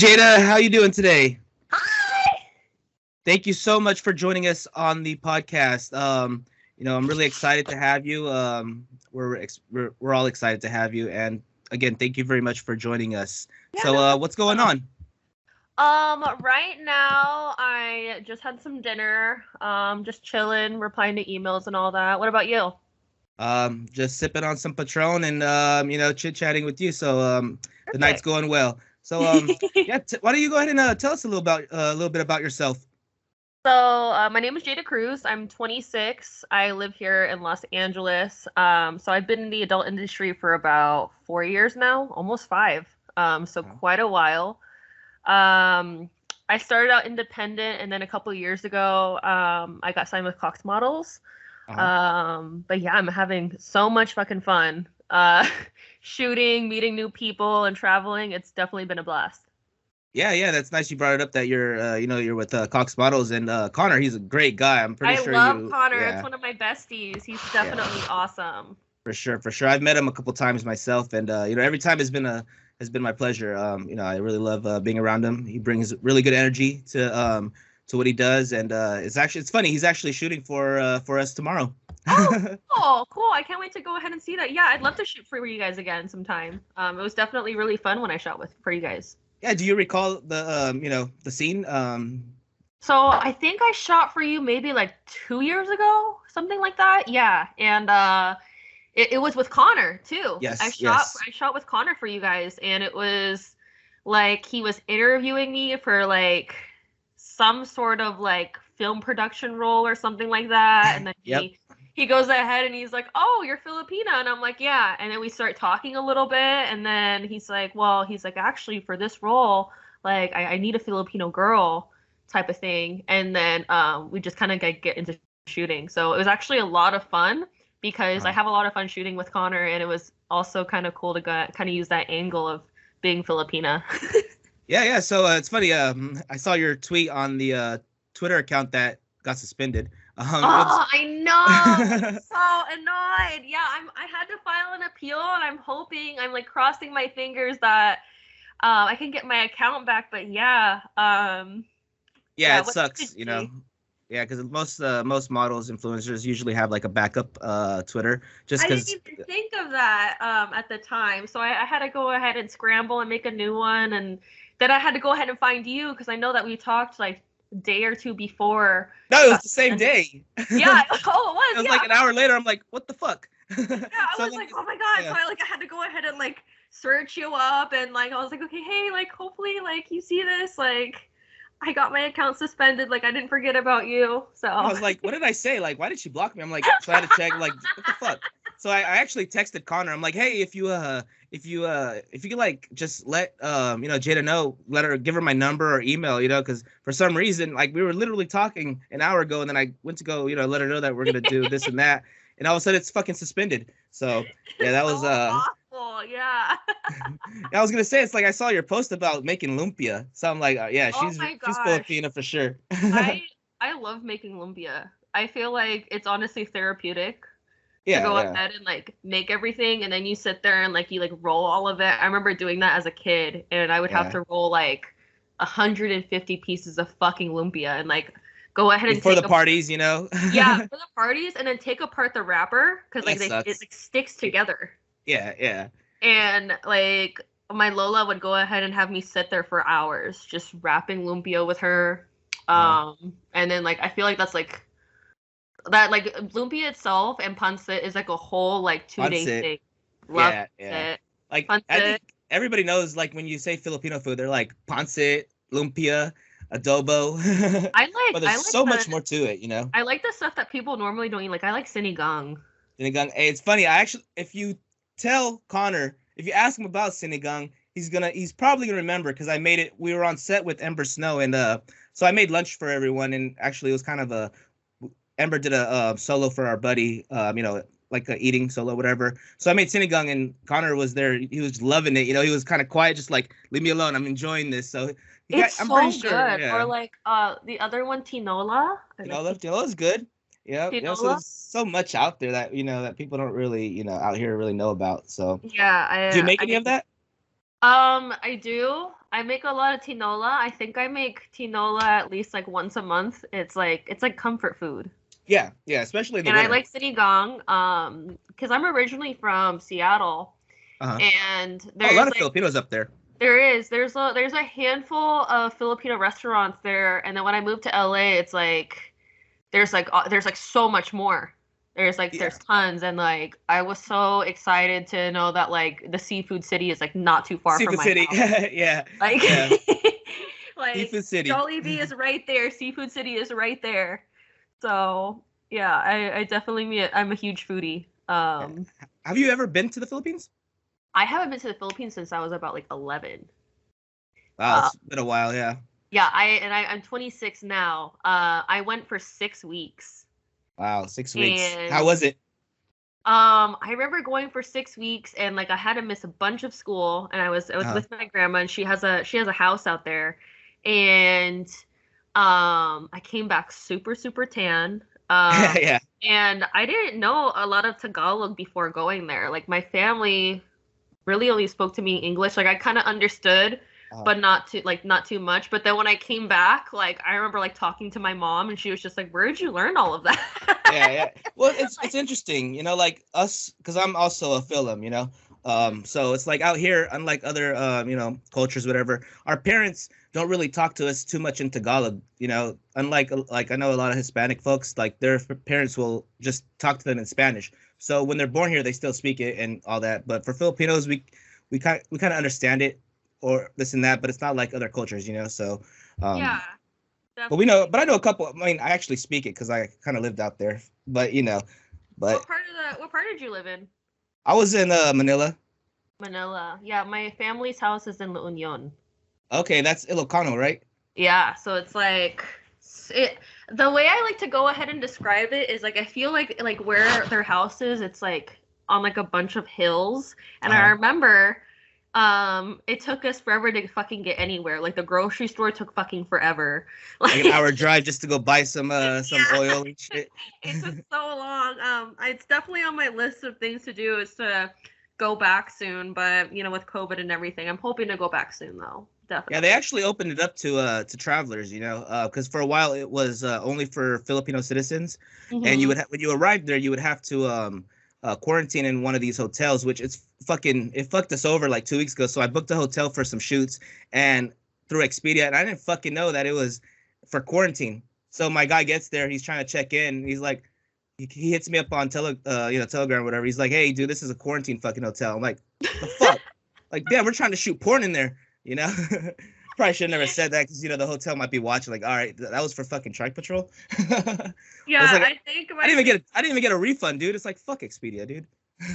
Jada, how you doing today? Hi. Thank you so much for joining us on the podcast. I'm really excited to have you. We're all excited to have you, and again, thank you very much for joining us. Yeah, So, no what's going problem. on? Right now I just had some dinner. Just chilling, replying to emails and all that. What about you? Just sipping on some Patron and chit chatting with you. So, the night's Perfect. going well. So, yeah, why don't you go ahead and tell us a little bit about yourself? My name is Jada Cruz. I'm 26. I live here in Los Angeles. So I've been in the adult industry for about 4 years now, almost five. So Uh-huh. quite a while. Um, I started out independent, and then a couple of years ago, I got signed with Cox Models. Uh-huh. But yeah, I'm having so much fucking fun. Shooting, meeting new people, and traveling. It's definitely been a blast. Yeah, that's nice. You brought it up that you're with Cox Models and Connor. He's a great guy. I'm pretty I sure love you. Connor. It's Yeah, one of my besties. He's yeah, definitely awesome. for sure. I've met him a couple times myself, and every time has been my pleasure. I really love being around him. He brings really good energy to what he does, and it's funny. He's actually shooting for us tomorrow. Oh, cool, cool. I can't wait to go ahead and see that. Yeah, I'd love to shoot for you guys again sometime. It was definitely really fun when I shot with for you guys. Yeah, do you recall the scene? So I think I shot for you maybe like 2 years ago, something like that. Yeah, and it was with Connor too. I Yes, shot yes. I shot with Connor for you guys, and it was like he was interviewing me for like some sort of like film production role or something like that, and then Yep. he goes ahead and he's like, "Oh, you're Filipina," and I'm like, "Yeah," and then we start talking a little bit, and then he's like, "Well, he's like, actually for this role, like I need a Filipino girl." Type of thing, and then we just kind of get into shooting. So it was actually a lot of fun because I Uh-huh. have a lot of fun shooting with Connor, and it was also kind of cool to kind of use that angle of being Filipina. Yeah. So it's funny. I saw your tweet on the Twitter account that got suspended. It was. Oh, I know. I'm so annoyed. Yeah, I had to file an appeal, and I'm hoping, I'm like crossing my fingers that I can get my account back. But yeah, Yeah, yeah. it What did sucks. you see? Yeah, because most models influencers usually have like a backup Twitter, just I didn't because. even think of that at the time. So I had to go ahead and scramble and make a new one. And then I had to go ahead and find you because I know that we talked like a day or two before No, it it was got the same suspended. day. Yeah. It Oh, it was. was like Yeah. an hour later. I'm like, what the fuck? Yeah. I So was let me like, just. oh my God. Yeah. So I had to go ahead and like search you up, and like I was like, okay, hey, like hopefully like you see this. Like I got my account suspended. Like I didn't forget about you. I So was like, what did I say? Like, why did she block me? I'm like, so I had to check. Like, what the fuck? So I actually texted Connor. I'm like, hey, if you could like just let Jada know, let her give her my number or email, because for some reason, like we were literally talking an hour ago, and then I went to go, let her know that we're gonna do this and that, and all of a sudden it's fucking suspended. So yeah, it's that so was awful. Yeah. I was gonna say it's like I saw your post about making lumpia, so I'm like, yeah, Oh she's my she's gosh. Filipina for sure. I I love making lumpia. I feel like it's honestly therapeutic to Yeah, go yeah. ahead and like make everything, and then you sit there and like you like roll all of it. I remember doing that as a kid, and I would have Yeah. to roll like 150 pieces of fucking lumpia and like go ahead and For the take apart. parties. Yeah, for the parties, and then take apart the wrapper because like That it sucks. like sticks together. Yeah. And like my Lola would go ahead and have me sit there for hours just wrapping lumpia with her. And then like I feel like that's like that like lumpia itself and pancit is like a whole like 2 day Pancit. thing. Love Yeah. pancit. Like I Pancit. think everybody knows like when you say Filipino food, they're like pancit, lumpia, adobo. But I there's like so much the more to it. I like the stuff that people normally don't eat. Like I like sinigang. Sinigang. Hey, it's funny. I actually, if you tell Connor, if you ask him about sinigang, he's probably gonna remember because I made it. We were on set with Ember Snow, and so I made lunch for everyone, and actually it was kind of a Ember did a solo for our buddy, like a eating solo, whatever. So I made sinigang, and Connor was there. He was loving it. He was kind of quiet, just like leave me alone. I'm enjoying this. So It's I'm pretty so sure, good. Or yeah. like the other one, tinola. I like Tinola is good. Yeah. So tinola. there's so much out there that that people don't really out here really know about. So Yeah, do you make any I of that? I do. I make a lot of tinola. I think I make tinola at least like once a month. It's like comfort food. Yeah, especially in the And I winter. like sinigang, because I'm originally from Seattle, Uh-huh. and Oh, a lot there's of like Filipinos up there. there's a handful of Filipino restaurants there, and then when I moved to LA, it's like there's like so much more. Yeah. There's tons, and like I was so excited to know that like the seafood city is like not too far from Seafood my City. house. Yeah. Like Yeah. like Seafood City. Jollibee is right there, Seafood City is right there. So yeah, I definitely I'm a huge foodie. Yeah. Have you ever been to the Philippines? I haven't been to the Philippines since I was about like 11. Wow, Uh, it's been a while, yeah. yeah, I'm 26 now. I went for 6 weeks, Wow, 6 weeks. How and was it? I remember going for 6 weeks, and like I had to miss a bunch of school, and I was Uh, with my grandma, and she has a house out there, and I came back super super tan. yeah. And I didn't know a lot of Tagalog before going there. Like my family really only spoke to me in English. Like I kind of understood, Uh, but not too much. But then when I came back, like I remember like talking to my mom, and she was just like, "Where did you learn all of that?" yeah. Well, it's interesting, like us, because I'm also a film, so it's like out here, unlike other cultures, whatever. Our parents don't really talk to us too much in Tagalog, unlike like I know a lot of Hispanic folks, like their parents will just talk to them in Spanish. So when they're born here, they still speak it and all that. But for Filipinos, we kind of understand it or this and that, but it's not like other cultures, So Yeah, but definitely. I know a couple. I mean, I actually speak it because I kind of lived out there. But but What part did you live in? I was in Manila. Manila. Yeah, my family's house is in La Union. Okay, that's Ilocano, right? Yeah, so it's like it the way I like to go ahead and describe it is like I feel like where their house is, it's like on like a bunch of hills. And I Uh-huh. remember it took us forever to fucking get anywhere. Like the grocery store took fucking forever. Like an Like hour drive just to go buy some yeah, oil and shit. it took so long. It's definitely on my list of things to do is to go back soon, but with COVID and everything, I'm hoping to go back soon though. Yeah, they Definitely. actually opened it up to travelers, because for a while it was only for Filipino citizens, and Hmm. when you arrived there, you would have to quarantine in one of these hotels, which it fucked us over like 2 weeks ago. So I booked a hotel for some shoots and through Expedia, and I didn't fucking know that it was for quarantine. So my guy gets there, he's trying to check in, he's like, he hits me up on Telegram or whatever. He's like, "Hey, dude, this is a quarantine fucking hotel." I'm like, "The fuck?" Like, damn, we're trying to shoot porn in there. You know, probably should have never said that because the hotel might be watching. Like, all right, that was for fucking TrikePatrol. I was Yeah, like, I think I didn't even get a refund, dude. It's like fuck Expedia, dude.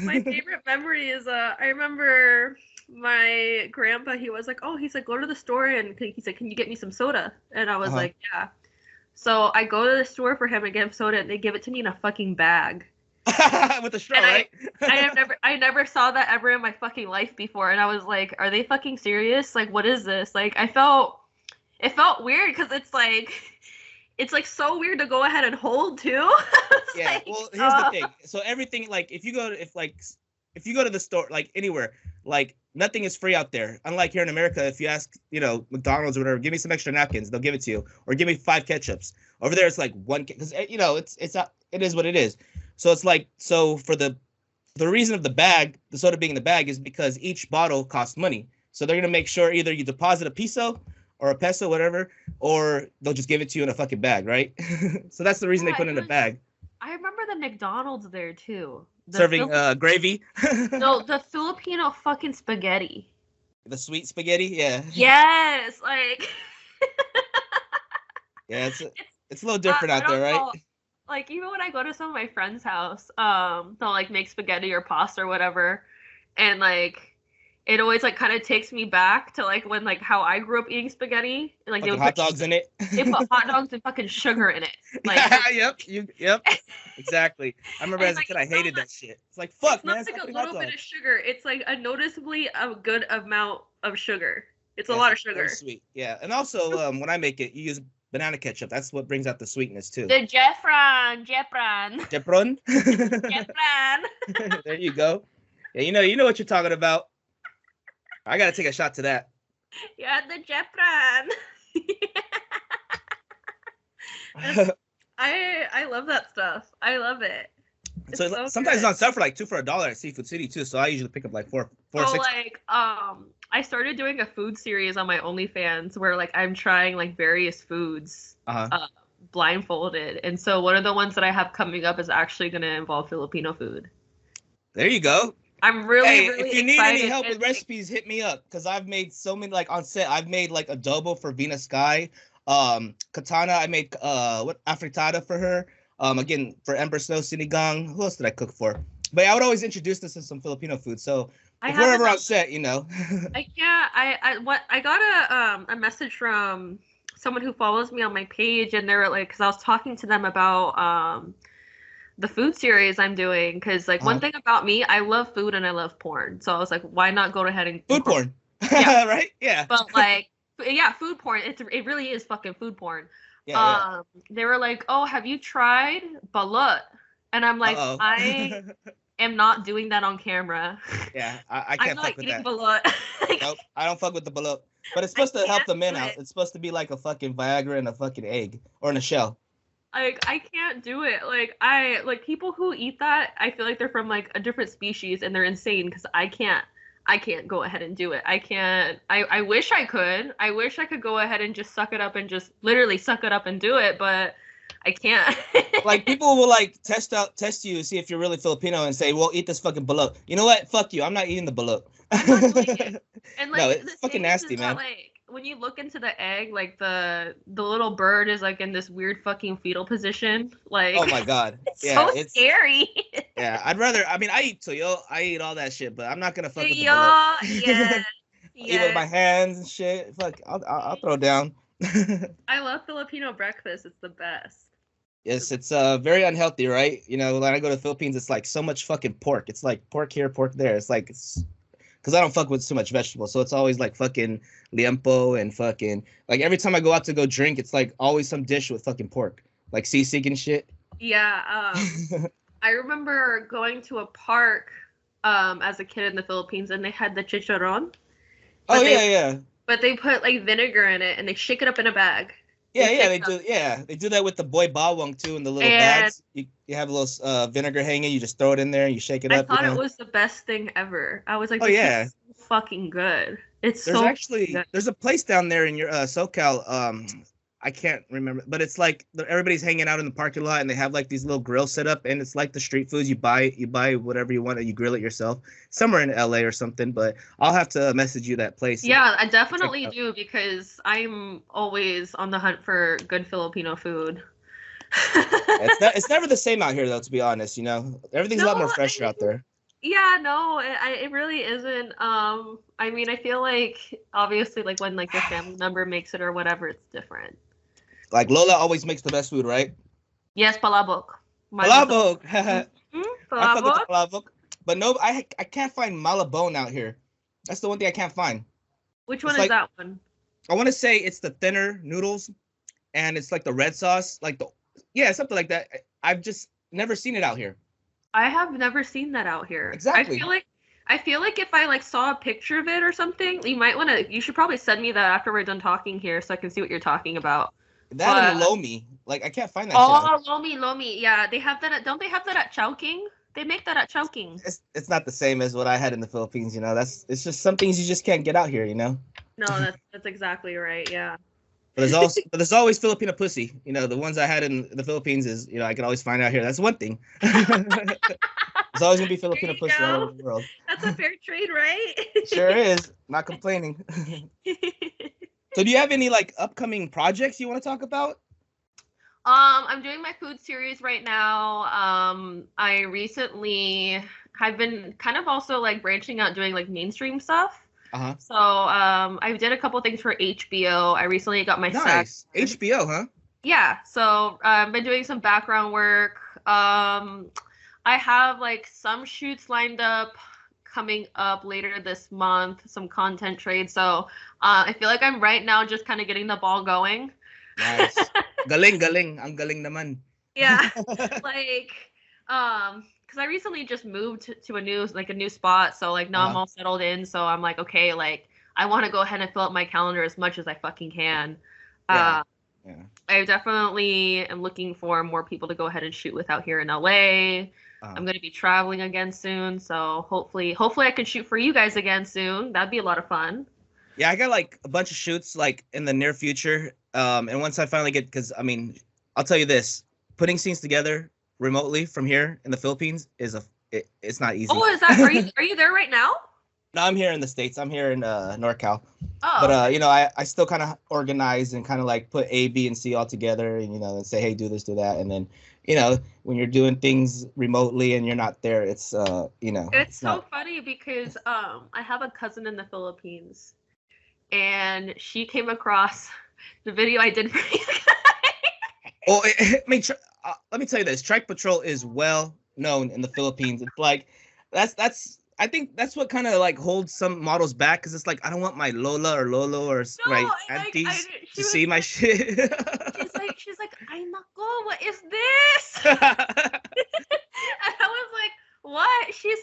my favorite memory is I remember my grandpa, he's like, go to the store, and he's like, can you get me some soda? And I was Uh-huh. like, yeah. So I go to the store for him and get him soda, and they give it to me in a fucking bag. With the straw, And right? I never saw that ever in my fucking life before. And I was like, are they fucking serious? Like, what is this? Like, it felt weird because it's like so weird to go ahead and hold too. It's Yeah. like, Well, here's the thing. So everything, like, if you go to the store, like anywhere, like nothing is free out there. Unlike here in America, if you ask, McDonald's or whatever, give me some extra napkins, they'll give it to you, or give me 5 ketchups. Over there, it's like one, because it's not, it is what it is. So it's like, so for the reason of the bag, the soda being in the bag, is because each bottle costs money. So they're gonna make sure either you deposit a piso or a peso, whatever, or they'll just give it to you in a fucking bag, right? So that's the reason they yeah, put it in a bag. I remember the McDonald's there too. Serving gravy, No, the Filipino fucking spaghetti. the sweet spaghetti. Yeah, Yes, like yeah. It's a little I, different I out there, don't right? know. Like even when I go to some of my friends' house, they'll like make spaghetti or pasta or whatever, and like it always like kind of takes me back to like when like how I grew up eating spaghetti. And, like Fucking hot dogs in it. they put hot dogs and fucking sugar in it. Like Yep. Exactly. I remember and as a like kid, I hated that shit. It's like it's fuck, not man. like Stop a putting hot little bit dogs. of sugar. It's like a noticeably a good amount of sugar. It's a Yeah, lot of very sugar. sweet. Yeah, and also when I make it, you use banana ketchup. That's what brings out the sweetness too. The Jeffran. Jepron. Jeffran. There you go. Yeah, you know what you're talking about. I gotta take a shot to that. Yeah, the Jepran. I love that stuff. I love it. It's So so sometimes it's good. on sale for like 2 for $1 at Seafood City too. So I usually pick up like four, So six. like I started doing a food series on my OnlyFans where like I'm trying like various foods Uh-huh. blindfolded. And so one of the ones that I have coming up is actually going to involve Filipino food. There you go. I'm really Hey, if really you need any excited help and with like recipes, hit me up because I've made so many. Like on set, I've made like adobo for Vina Sky. Katana, I made what afritada for her. Again for Ember Snow Sinigang. Who else did I cook for? But I would always introduce this to some Filipino food. So I if we're haven't ever on set, you know. I can't. I got a message from someone who follows me on my page, and they were like, because I was talking to them about the food series I'm doing, because like one uh thing about me, I love food and I love porn, so I was like, why not go ahead and Food incorporate? porn, Yeah, right? Yeah, but like, yeah, food porn. It really is fucking food porn. yeah. They were like, oh, have you tried balut? And I'm like, Uh I oh. am not doing that on camera. Yeah, I I'm can't not fuck with eating that. balut. Nope, I don't fuck with the balut. But it's I supposed to help can't the men do out. it. It's supposed to be like a fucking Viagra in a fucking egg or in a shell. Like I can't do it. Like I like people who eat that, I feel like they're from like a different species and they're insane because I can't go ahead and do it. I can't I wish I could. I wish I could go ahead and just suck it up and just literally suck it up and do it, but I can't. Like people will like test you, see if you're really Filipino, and say, "Well, eat this fucking balut." You know what? Fuck you. I'm not eating the balut. I'm not doing it. And No, like it's the fucking thing is nasty, that man. like when you look into the egg, like the little bird is like in this weird fucking fetal position. Oh Like my god. it's Yeah, so it's scary. yeah. I'd rather. I mean, I eat toyo. I eat all that shit, but I'm not gonna fuck with the balut. Yeah, yeah, I'll eat with yeah. my hands and shit. Fuck, I'll throw down. I love Filipino breakfast. It's the best. Yes, it's very unhealthy, right? You know, when I go to the Philippines, it's like so much fucking pork. It's like pork here, pork there. It's like it's because I don't fuck with too much vegetables, so it's always like fucking liempo and fucking like every time I go out to go drink, it's like always some dish with fucking pork, like sisig and shit. Yeah, I remember going to a park as a kid in the Philippines and they had the chicharron, Oh but yeah, they yeah, but they put like vinegar in it and they shake it up in a bag. They yeah, yeah. shake They it up. do, yeah, they do that with the boy bawang too in the little And bags. You have a little vinegar hanging, you just throw it in there and you shake it I up, you thought it know. was the best thing ever. I was like, Oh this is yeah, so fucking good. It's there's so actually good. there's a place down there in your SoCal. I can't remember, but it's like everybody's hanging out in the parking lot and they have like these little grills set up, and it's like the street foods. You buy whatever you want and you grill it yourself. Somewhere in LA or something, but I'll have to message you that place. Yeah, I Check it definitely out. do because I'm always on the hunt for good Filipino food. It's never the same out here though, to be honest. You know, everything's a No, lot more I fresher mean, out there. yeah, no, it really isn't. I mean, I feel like obviously, like when like your family member makes it or whatever, it's different. Like Lola always makes the best food, right? Yes, palabok. My mother. Palabok. I fuck with the Palabok. palabok, but no, I can't find malabone out here. That's the one thing I can't find. Which It's one is like that one? I want to say it's the thinner noodles, and it's like the red sauce, like the yeah, something like that. I've just never seen it out here. I have never seen that out here. Exactly. I feel like if I like saw a picture of it or something, you should probably send me that after we're done talking here so I can see what you're talking about. That and the But lomi, like I can't find that shit out. oh, Lomi. Yeah, they have that don't they have that at Chowking? They make that at Chowking. It's not the same as what I had in the Philippines. You know, it's just some things you just can't get out here. You know. No, that's exactly right. Yeah. But there's always Filipino pussy. You know, the ones I had in the Philippines is I can always find out here. That's one thing. There's always gonna be There Filipino you pussy all over go. the world. That's a fair trade, right? Sure is. Not complaining. So do you have any like upcoming projects you want to talk about? I'm doing my food series right now. I recently have been kind of also like branching out doing like mainstream stuff. Uh-huh. So I did a couple things for HBO. I recently got my SAG. Nice. HBO, huh? Yeah, so I've been doing some background work. I have like some shoots lined up coming up later this month, some content trade. So I feel like I'm right now just kind of getting the ball going. Nice. Galing. Ang galing naman. Yeah, like because I recently just moved to a new spot, so like now I'm Uh-huh. all settled in. So I'm like, okay, like I want to go ahead and fill up my calendar as much as I fucking can. Yeah. Yeah. I definitely am looking for more people to go ahead and shoot with out here in LA. I'm going to be traveling again soon, so hopefully I can shoot for you guys again soon. That'd be a lot of fun. Yeah, I got like a bunch of shoots like in the near future. And once I finally get, because I mean, I'll tell you this, putting scenes together remotely from here in the Philippines it's not easy. Oh, is that are you there right now? No, I'm here in the States. I'm here in NorCal. Oh. But you know, I still kind of organize and kind of like put A, B, and C all together, and you know, and say, hey, do this, do that, and then, you know, when you're doing things remotely and you're not there, it's you know. It's so funny because I have a cousin in the Philippines, and she came across the video I did for you guys. Oh, I mean, let me tell you this: TrikePatrol is well known in the Philippines. It's like that's. I think that's what kind of like holds some models back, because it's like I don't want my Lola or Lolo or my aunties to see my shit. she's like, ay nako, what is this? And I was like, what? She's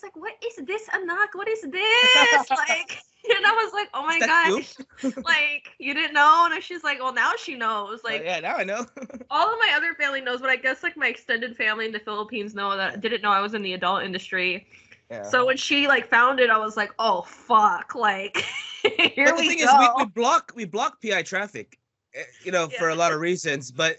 like, what is this, anak? What is this? Like, and I was like, oh my gosh, like, you didn't know? And she's like, well, now she knows. Like, yeah, now I know. All of my other family knows, but I guess like my extended family in the Philippines didn't know I was in the adult industry. Yeah. So when she like found it, I was like, "Oh fuck!" Like, here we go. The thing is, we block PI traffic, you know, for a lot of reasons. But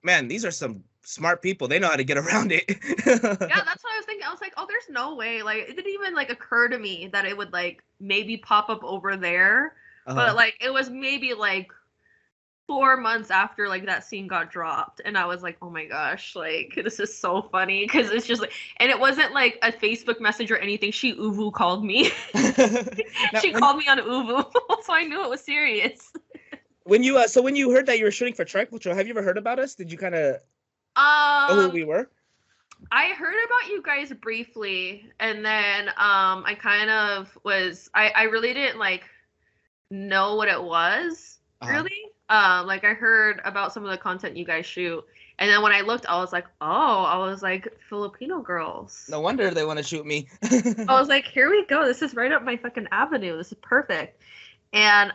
man, these are some smart people. They know how to get around it. Yeah, that's what I was thinking. I was like, "Oh, there's no way." Like, it didn't even like occur to me that it would like maybe pop up over there. But like, it was maybe like 4 months after like that scene got dropped, and I was like, oh my gosh, like, this is so funny, because it's just like, and it wasn't like a Facebook message or anything. She uvu called me. She called me on uvu, so I knew it was serious. When you when you heard that you were shooting for TrikePatrol, have you ever heard about us? Did you kind of know who we were? I heard about you guys briefly, and then I kind of was I really didn't like know what it was really. Like, I heard about some of the content you guys shoot, and then when I looked, I was like, Filipino girls. No wonder they want to shoot me. I was like, here we go. This is right up my fucking avenue. This is perfect. And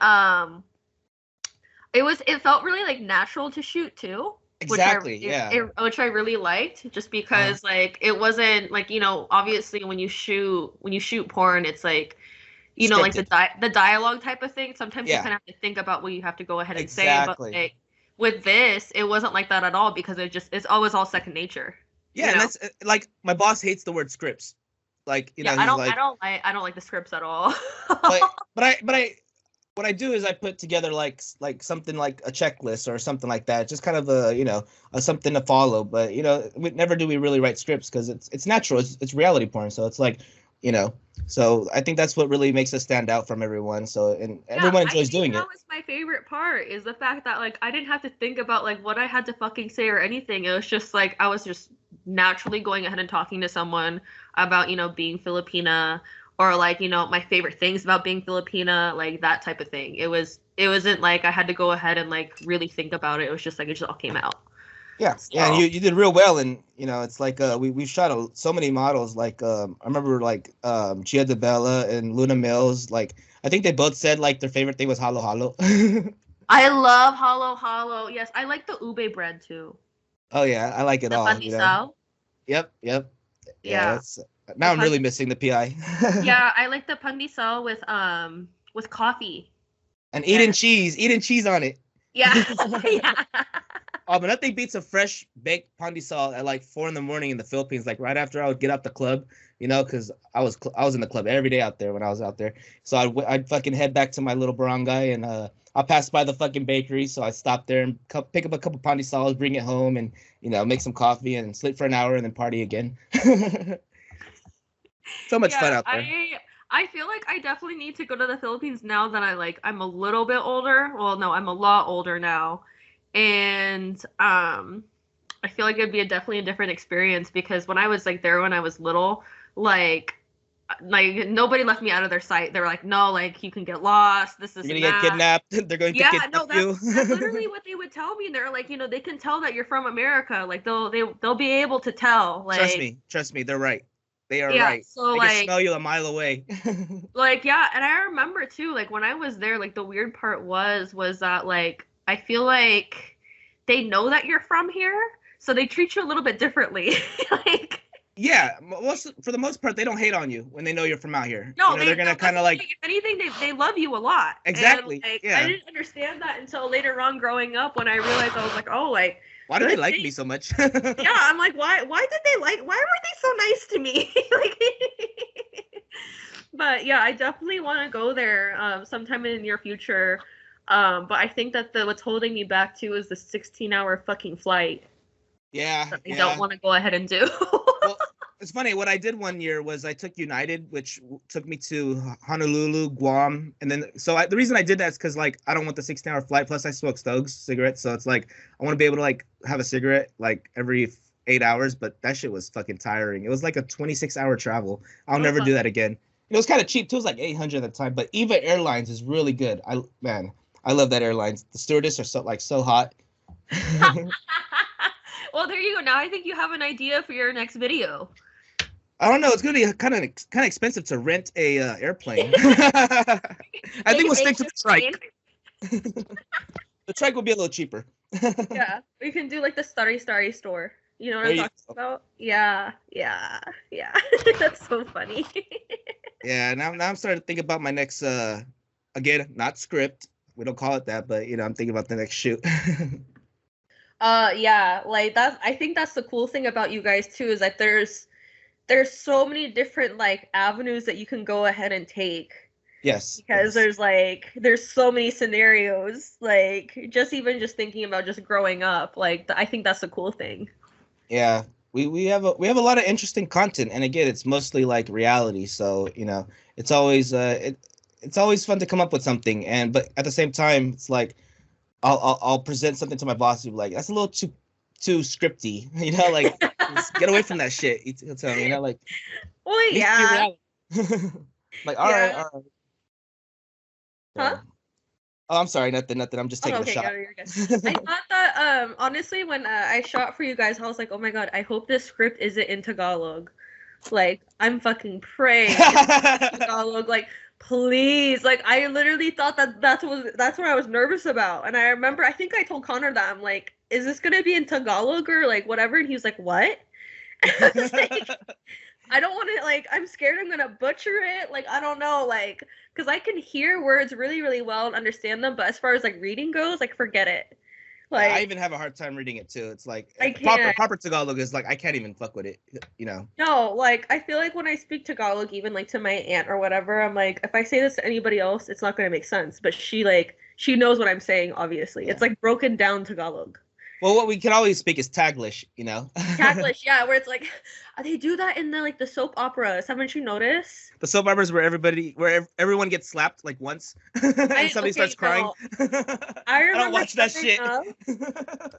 it felt really like natural to shoot too. Exactly. Which I really liked, just because like it wasn't like, you know, obviously when you shoot porn, it's like, you know, scripted. Like the dialogue type of thing. Sometimes you kind of have to think about what you have to go ahead and say. But like, with this, it wasn't like that at all, because it's always all second nature. Yeah, and that's like, my boss hates the word scripts. Like, you know, I don't like the scripts at all. but what I do is I put together like something like a checklist or something like that, just kind of a something to follow. But you know, never do we really write scripts, because it's natural. It's reality porn, so it's like, you know, so I think that's what really makes us stand out from everyone. So, and everyone enjoys doing it. That was my favorite part, is the fact that like I didn't have to think about like what I had to fucking say or anything. It was just like I was just naturally going ahead and talking to someone about, you know, being Filipina, or like, you know, my favorite things about being Filipina, like that type of thing. It wasn't like I had to go ahead and like really think about it. It was just like it just all came out. Yeah, so. Yeah, and you did real well, and you know, it's like we shot so many models. Like I remember like Gia Bella and Luna Mills. Like I think they both said like their favorite thing was halo halo. I love halo halo. Yes, I like the ube bread too. Oh yeah, I like it all. Pandesal. You know? Yep. Yeah. Now I'm really missing the PI. Yeah, I like the pandesal with coffee. And eating cheese on it. Yeah. Yeah. Oh, but nothing beats a fresh baked pandesal at like 4 a.m. in the Philippines. Like right after I would get out the club, you know, because I was in the club every day out there when I was out there. So I'd fucking head back to my little barangay, and I passed by the fucking bakery, so I stopped there and pick up a couple pandesals, bring it home, and you know, make some coffee and sleep for an hour and then party again. So much fun out there. I feel like I definitely need to go to the Philippines now that I'm a little bit older. Well, no, I'm a lot older now. And I feel like it'd be definitely a different experience, because when I was like there when I was little, like nobody left me out of their sight. They were like, no, like you can get lost. You're gonna get kidnapped. They're going to kidnap you. That's literally what they would tell me. They're like, you know, they can tell that you're from America. Like they'll be able to tell. Like, trust me, they're right. They are Yeah, right. so They can like smell you a mile away. like yeah, and I remember too, like when I was there, like the weird part was that like I feel like they know that you're from here, so they treat you a little bit differently. Like Yeah, for the most part, they don't hate on you when they know you're from out here. no, They're gonna kind of like if anything, they love you a lot. exactly. And like I Yeah. didn't understand that until later on growing up when I realized I was like, oh, like Why do they like me so much? yeah, I'm like, why did they like? Why were they so nice to me? Like, but yeah, I definitely want to go there sometime in the near future. But I think that what's holding me back too is the 16-hour fucking flight. Yeah, That I yeah. don't want to go ahead and do. Well, it's funny. What I did one year was I took United, which took me to Honolulu, Guam, and then the reason I did that is because like I don't want the 16-hour flight. Plus, I smoke Stokes cigarettes, so it's like I want to be able to like have a cigarette like every 8 hours. But that shit was fucking tiring. It was like a 26-hour travel. I'll never do that again. It was kind of cheap too. It was like 800 at the time. But Eva Airlines is really good. I love that airlines. The stewardess are so hot. Well, there you go. Now I think you have an idea for your next video. I don't know. It's gonna be kind of expensive to rent a airplane. I think we'll stick to the trike. The trike will be a little cheaper. Yeah, we can do like the Starry store. You know what I'm talking about? Yeah. That's so funny. Yeah, now I'm starting to think about my next again, not script. We don't call it that, but I'm thinking about the next shoot. Yeah, like I think that's the cool thing about you guys too, is that there's so many different like avenues that you can go ahead and take. Yes. Because there's so many scenarios, like just thinking about just growing up, like I think that's the cool thing. Yeah. We have a lot of interesting content, and again, it's mostly like reality, so it's always it's always fun to come up with something, but at the same time, it's like I'll present something to my boss and be like, that's a little too scripty, like get away from that shit. He'll tell me, like, well, yeah. Like, all right. Huh? Oh, I'm sorry, nothing. I'm just taking a shot. You're good. I thought that honestly, when I shot for you guys, I was like, oh my god, I hope this script isn't in Tagalog. Like, I'm fucking praying it's Tagalog. Like, please. Like, I literally thought that's what I was nervous about. And I remember, I think I told Connor that I'm like, is this gonna be in Tagalog or like whatever? And he was like, what? And I was like, I don't want to, like, I'm scared I'm gonna butcher it. Like, I don't know, like, because I can hear words really, really well and understand them, but as far as like reading goes, like, forget it. Like, I even have a hard time reading it too. It's like I can't. proper Tagalog is like I can't even fuck with it. No, like I feel like when I speak Tagalog, even like to my aunt or whatever, I'm like, if I say this to anybody else, it's not gonna make sense. But she knows what I'm saying. Obviously, It's like broken down Tagalog. Well, what we can always speak is Taglish, Taglish, yeah, where it's like they do that in the soap operas. Haven't you noticed? The soap operas where everyone gets slapped like once and somebody starts crying. I don't watch that shit.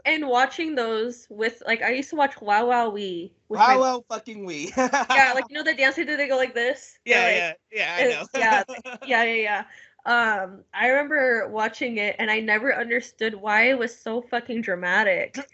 And watching those with like I used to watch Wow Wow Wee. Wow fucking Wee. Yeah, like the dance they go like this. Yeah, I know. Yeah. I remember watching it and I never understood why it was so fucking dramatic. That's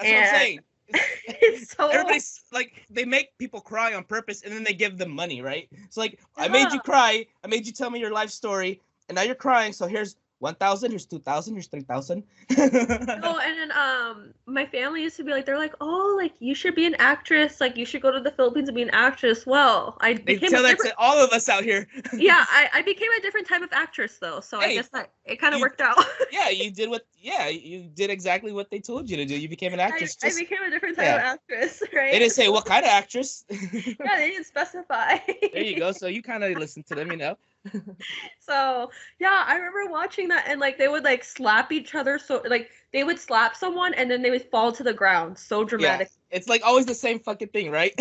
what I'm saying. It's so everybody's like they make people cry on purpose and then they give them money, right? It's like I made you cry, I made you tell me your life story, and now you're crying, so here's 1,000, here's 2,000, here's 3,000. No, and then my family used to be like, they're like, oh, like you should be an actress, like you should go to the Philippines and be an actress. Well, they tell that to all of us out here. Yeah, I became a different type of actress though, so I guess that it kind of worked out. Yeah, you did exactly what they told you to do. You became an actress. I became a different type of actress, right? They didn't say what kind of actress. Yeah, they didn't specify. There you go. So you kind of listen to them, So yeah, I remember watching that, and like they would like slap each other, so like they would slap someone and then they would fall to the ground, so dramatic. Yeah, it's like always the same fucking thing, right?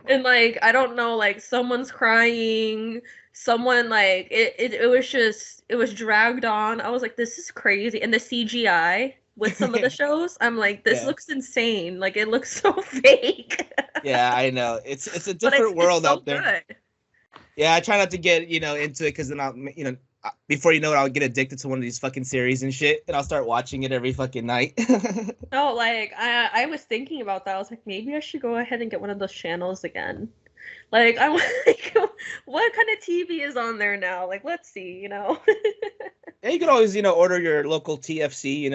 And like I don't know, like someone's crying, someone like it was dragged on. I was like, this is crazy. And the CGI with some of the shows, I'm like, this looks insane. Like it looks so fake. Yeah, I know. It's a different world out there. Good. Yeah, I try not to get, into it because then I'll, before you know it, I'll get addicted to one of these fucking series and shit, and I'll start watching it every fucking night. No, like, I was thinking about that. I was like, maybe I should go ahead and get one of those channels again. Like, I'm like, what kind of TV is on there now? Like, let's see, you know. Yeah, you could always, order your local TFC,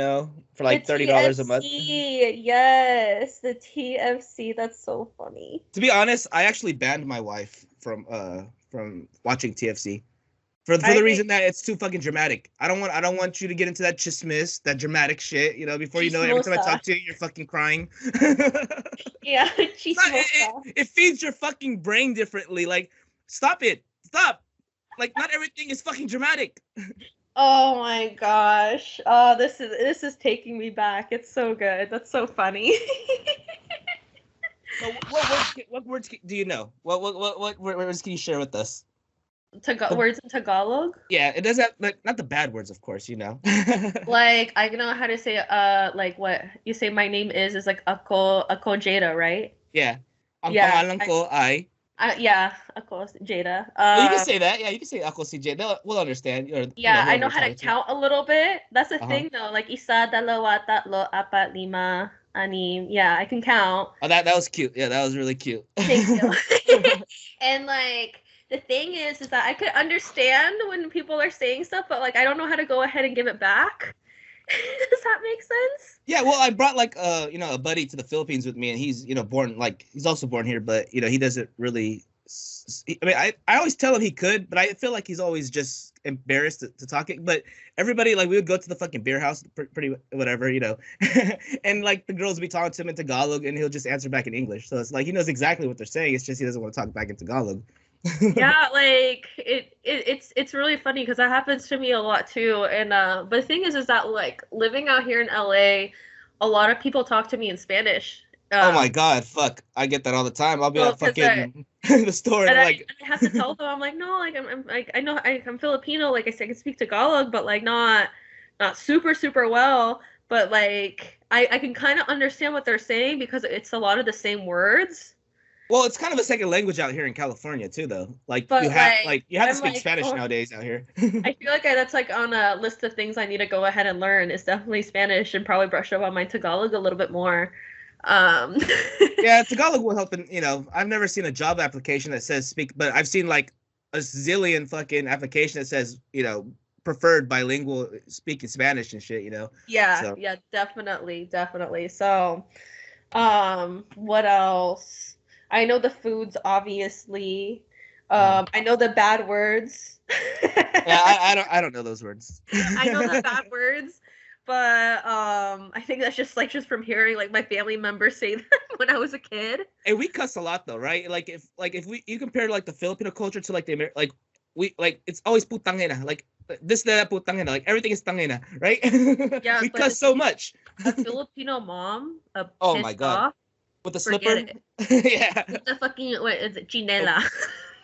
for The like $30 a month. TFC, yes, the TFC. That's so funny. To be honest, I actually banned my wife from watching TFC for the reason that it's too fucking dramatic. I don't want you to get into that chismis, that dramatic shit. Before you know it, every time I talk to you, you're fucking crying. Yeah, it feeds your fucking brain differently. Like, stop it, stop. Like, not everything is fucking dramatic. Oh my gosh. Oh, this is taking me back. It's so good. That's so funny. So what words do you know? What words can you share with us? Words in Tagalog? Yeah, it does have, like, not the bad words, of course, Like, I know how to say like what you say my name is like ako Jada, right? Yeah. Ang Yeah, pangalan ko ay. Yeah, ako Jada. Well, you can say that. Yeah, you can say ako si Jada. We'll understand. Yeah, I know how to count a little bit. That's the Uh-huh. thing though. Like isa, dalawa, tatlo, apat, lima, anim. Yeah, I can count. Oh, that was cute. Yeah, that was really cute. Thank you. And like the thing is that I could understand when people are saying stuff, but like I don't know how to go ahead and give it back. Does that make sense? Yeah, well, I brought like a buddy to the Philippines with me, and he's born, like, he's also born here, but he doesn't really. I mean, I always tell him he could, but I feel like he's always just embarrassed to talk it. But everybody, like, we would go to the fucking beer house, pretty whatever, and like the girls would be talking to him in Tagalog, and he'll just answer back in English. So it's like he knows exactly what they're saying. It's just he doesn't want to talk back in Tagalog. Yeah, like it's really funny because that happens to me a lot too. And but the thing is that like living out here in LA, a lot of people talk to me in Spanish. Oh my god, fuck! I get that all the time. I'll be at fucking the store and I have to tell them, I'm like, no, like I'm like I know I'm Filipino, like I said, I can speak Tagalog, but like not super well. But like I can kind of understand what they're saying because it's a lot of the same words. Well, it's kind of a second language out here in California too, though. Like, but you have to speak Spanish nowadays out here. I feel like that's like on a list of things I need to go ahead and learn. Is definitely Spanish and probably brush up on my Tagalog a little bit more. Yeah, Tagalog will help. I've never seen a job application that says speak, but I've seen like a zillion fucking application that says preferred bilingual speaking Spanish and shit. Yeah, so. Yeah, definitely. So, what else? I know the foods, obviously. I know the bad words. Yeah, I don't know those words. I know the bad words, but I think that's just from hearing like my family members say them when I was a kid. Hey, we cuss a lot though, right? Like if you compare like the Filipino culture to like the it's always putangina, like this that putangina, like everything is tangina, right? Yeah, we cuss so much. A Filipino mom, oh my god. Off, with the slipper, yeah. With the fucking what is it, chinela?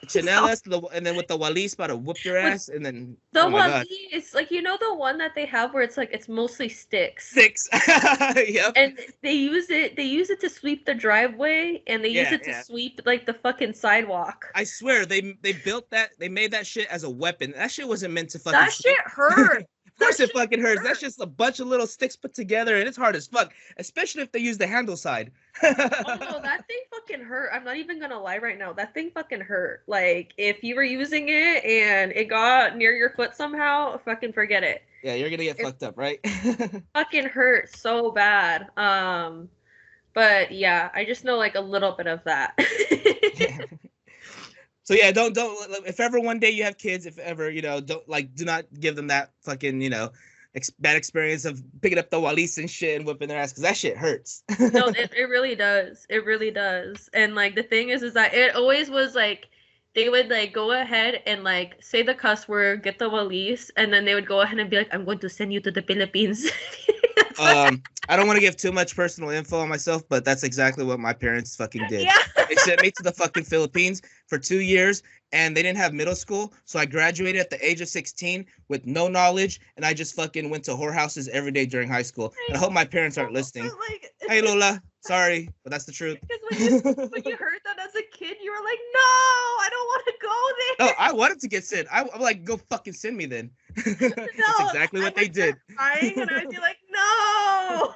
Chinelas, and then with the walis, about to whoop your ass, and then the walis, like the one that they have where it's mostly sticks. Yep. And they use it to sweep the driveway, and they use it to sweep like the fucking sidewalk. I swear they built that, they made that shit as a weapon. That shit wasn't meant to fucking. That shit hurt. Of course it fucking hurts. That's just a bunch of little sticks put together, and it's hard as fuck, especially if they use the handle side. Oh no, that thing fucking hurt. I'm not even gonna lie right now. That thing fucking hurt. Like, if you were using it and it got near your foot somehow, fucking forget it. Yeah, you're gonna get fucked up, right? Fucking hurt so bad. But yeah, I just know like a little bit of that. Yeah. So yeah, don't if ever one day you have kids, if ever do not give them that fucking bad experience of picking up the walis and shit and whipping their ass, because that shit hurts. No, it really does. It really does. And like the thing is that it always was like they would like go ahead and like say the cuss word, get the walis, and then they would go ahead and be like, I'm going to send you to the Philippines. I don't want to give too much personal info on myself, but that's exactly what my parents fucking did. Yeah. They sent me to the fucking Philippines for 2 years, and they didn't have middle school, so I graduated at the age of 16 with no knowledge, and I just fucking went to whorehouses every day during high school. And I hope my parents aren't listening. Hey Lola, sorry, but that's the truth. Because when you heard that as a kid, you were like, no, I don't want to go there. No, I wanted to get sent. I'm like, go fucking send me then. That's exactly what they did. Crying, and I'd be like, No.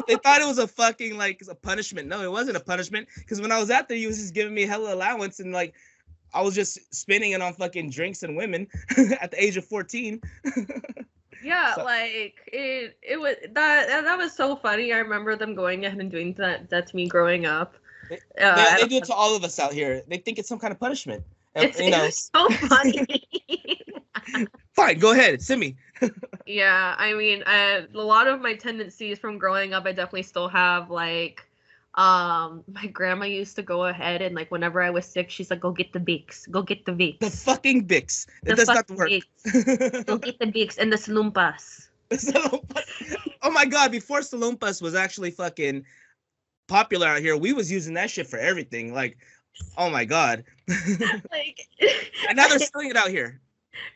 They thought it was a fucking like a punishment. No, it wasn't a punishment because when I was out there, he was just giving me hella allowance and like I was just spending it on fucking drinks and women at the age of 14. Yeah, So, like it was that was so funny. I remember them going ahead and doing that to me growing up. they do it to all of us out here. They think it's some kind of punishment. It was so funny. Fine, go ahead, send me. Yeah, I mean, a lot of my tendencies from growing up, I definitely still have. Like, my grandma used to go ahead and like whenever I was sick, she's like, "Go get the Vicks, go get the Vicks, The fucking Vicks. It the does not fucking work. Vicks. Go get the Vicks and the Salumpas." Oh my god! Before Salumpas was actually fucking popular out here, we was using that shit for everything. Like, oh my god! Like, And now they're selling it out here.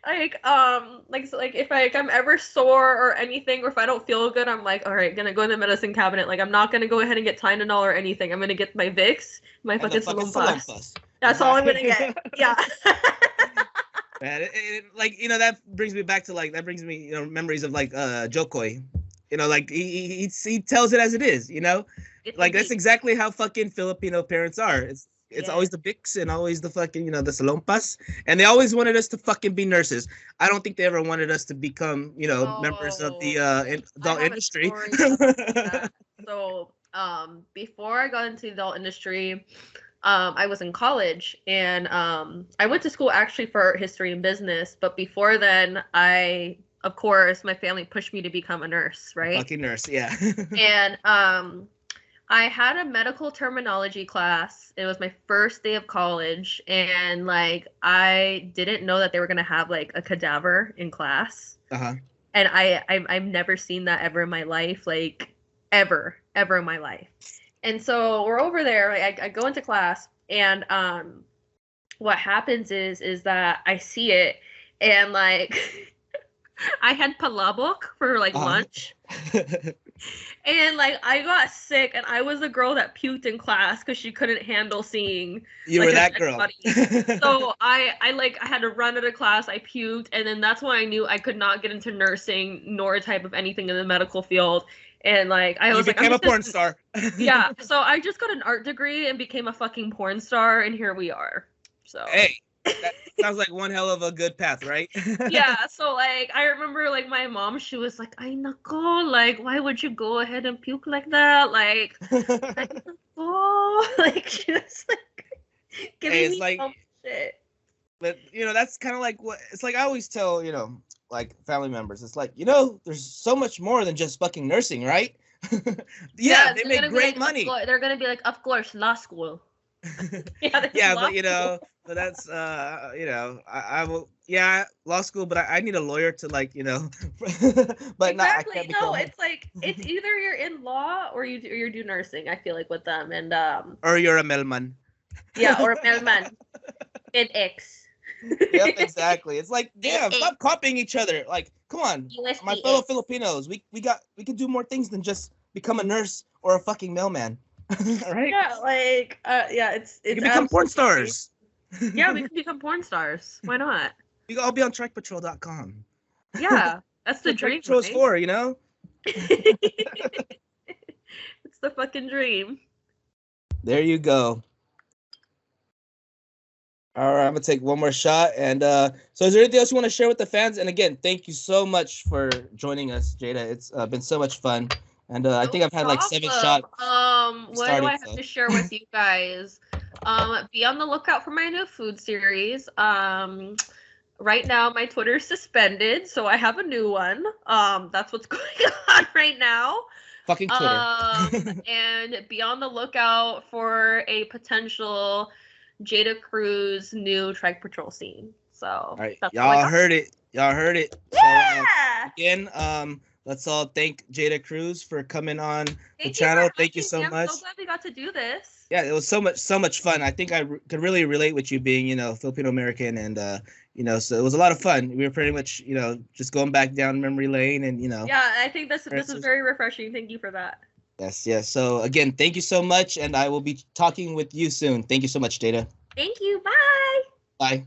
Like if I'm ever sore or anything, or if I don't feel good, I'm like, all right, gonna go in the medicine cabinet. Like, I'm not gonna go ahead and get Tylenol or anything. I'm gonna get my Vicks, my fucking Salumpas. That's all I'm gonna get. Yeah. Man, like, you know, that brings me back to like you know, memories of like Jokoi. You know, like he tells it as it is. You know, like that's exactly how fucking Filipino parents are. It's always the Vicks and always the fucking, you know, the Salompas. And they always wanted us to fucking be nurses. I don't think they ever wanted us to become, you know, members of the adult industry. So, before I got into the adult industry, I was in college and I went to school actually for art history and business. But before then, of course, my family pushed me to become a nurse, right? Fucking nurse, yeah. And I had a medical terminology class. It was my first day of college, and like I didn't know that they were gonna have like a cadaver in class. Uh-huh. And I've never seen that ever in my life, like ever in my life. And so we're over there. I go into class, and what happens is that I see it, and like I had palabok for like lunch. And like I got sick, and I was the girl that puked in class because she couldn't handle seeing. You like, were that girl. So I had to run out of class. I puked, and then that's when I knew I could not get into nursing nor a type of anything in the medical field. And like I was became a porn star. Yeah, so I just got an art degree and became a fucking porn star, and here we are. So hey. That sounds like one hell of a good path, right? Yeah, so like I remember like my mom, she was like, "Ay nako, like why would you go ahead and puke like that?" Like, ay nako, like she was like giving me like, shit. But you know, that's kind of like what it's like. I always tell, you know, like family members, it's like, you know, there's so much more than just fucking nursing, right? Yeah, they make great money. They're gonna be like, of course, law school. Yeah, but you know, but that's you know, I will, yeah, law school, but I need a lawyer to like, you know, but exactly. No, it's like it's either you're in law or you do nursing. I feel like with them, and or you're a mailman. Yeah, or a mailman. And X. Yep, exactly. It's like, damn, stop copying each other. Like, come on, my fellow Filipinos, we can do more things than just become a nurse or a fucking mailman. Right? Yeah, like yeah, it's we can become porn stars. Yeah, we can become porn stars. Why not? We can all be on TrikePatrol.com. Yeah, that's the dream. Patrol's for, you know? It's the fucking dream. There you go. All right, I'm gonna take one more shot. And so is there anything else you want to share with the fans? And again, thank you so much for joining us, Jada. It's been so much fun. And I think I've had like 7 shots. What do I have to share with you guys? Be on the lookout for my new food series. Right now my Twitter's suspended, so I have a new one. That's what's going on right now. Fucking Twitter. And be on the lookout for a potential Jada Cruz new TrikePatrol scene. So all right, y'all heard it. Yeah. So, again, let's all thank Jada Cruz for coming on the channel. Thank you so much. I'm so glad we got to do this. Yeah, it was so much fun. I think I could really relate with you being, you know, Filipino-American, and you know, so it was a lot of fun. We were pretty much, you know, just going back down memory lane, and you know. Yeah, I think this is very refreshing. Thank you for that. Yes. So again, thank you so much, and I will be talking with you soon. Thank you so much, Jada. Thank you. Bye. Bye.